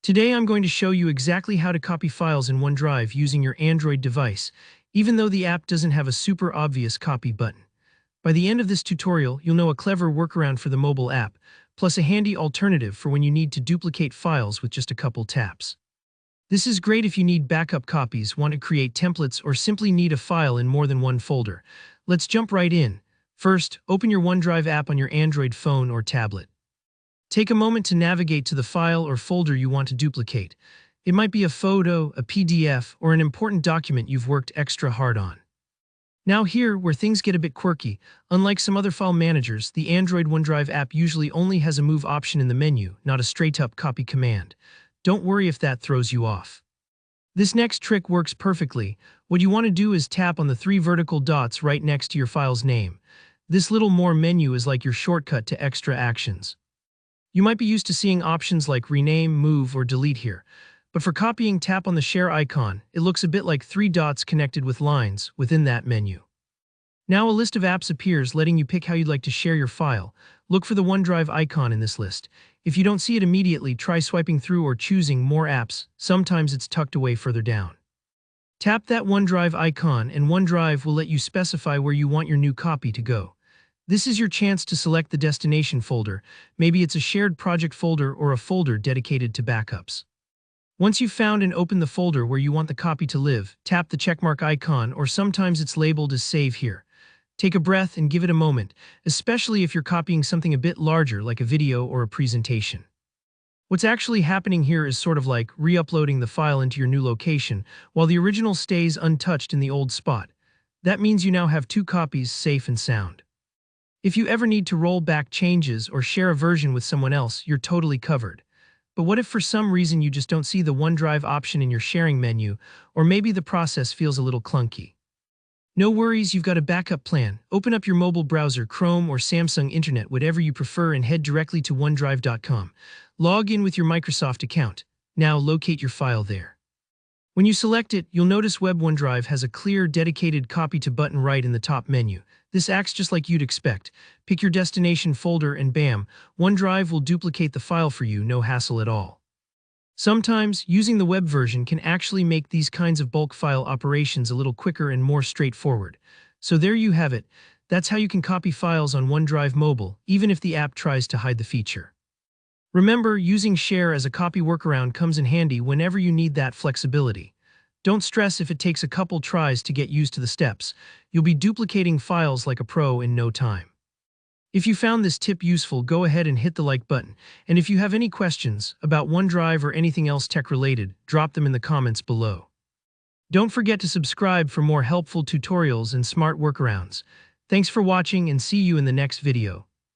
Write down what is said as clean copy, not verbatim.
Today I'm going to show you exactly how to copy files in OneDrive using your Android device, even though the app doesn't have a super obvious copy button. By the end of this tutorial, you'll know a clever workaround for the mobile app, plus a handy alternative for when you need to duplicate files with just a couple taps. This is great if you need backup copies, want to create templates, or simply need a file in more than one folder. Let's jump right in. First, open your OneDrive app on your Android phone or tablet. Take a moment to navigate to the file or folder you want to duplicate. It might be a photo, a PDF, or an important document you've worked extra hard on. Now here, where things get a bit quirky, unlike some other file managers, the Android OneDrive app usually only has a move option in the menu, not a straight-up copy command. Don't worry if that throws you off. This next trick works perfectly. What you want to do is tap on the three vertical dots right next to your file's name. This little More menu is like your shortcut to extra actions. You might be used to seeing options like rename, move, or delete here. But for copying, tap on the share icon. It looks a bit like three dots connected with lines within that menu. Now a list of apps appears, letting you pick how you'd like to share your file. Look for the OneDrive icon in this list. If you don't see it immediately, try swiping through or choosing More Apps. Sometimes it's tucked away further down. Tap that OneDrive icon and OneDrive will let you specify where you want your new copy to go. This is your chance to select the destination folder. Maybe it's a shared project folder or a folder dedicated to backups. Once you've found and opened the folder where you want the copy to live, tap the checkmark icon, or sometimes it's labeled as Save Here. Take a breath and give it a moment, especially if you're copying something a bit larger like a video or a presentation. What's actually happening here is sort of like re-uploading the file into your new location, while the original stays untouched in the old spot. That means you now have two copies safe and sound. If you ever need to roll back changes or share a version with someone else, you're totally covered. But what if for some reason you just don't see the OneDrive option in your sharing menu, or maybe the process feels a little clunky? No worries, you've got a backup plan. Open up your mobile browser, Chrome or Samsung Internet, whatever you prefer, and head directly to OneDrive.com. Log in with your Microsoft account. Now locate your file there. When you select it, you'll notice Web OneDrive has a clear, dedicated Copy to button right in the top menu. This acts just like you'd expect. Pick your destination folder and bam, OneDrive will duplicate the file for you, no hassle at all. Sometimes, using the web version can actually make these kinds of bulk file operations a little quicker and more straightforward. So there you have it. That's how you can copy files on OneDrive Mobile, even if the app tries to hide the feature. Remember, using Share as a copy workaround comes in handy whenever you need that flexibility. Don't stress if it takes a couple tries to get used to the steps. You'll be duplicating files like a pro in no time. If you found this tip useful, go ahead and hit the like button. And if you have any questions about OneDrive or anything else tech-related, drop them in the comments below. Don't forget to subscribe for more helpful tutorials and smart workarounds. Thanks for watching and see you in the next video.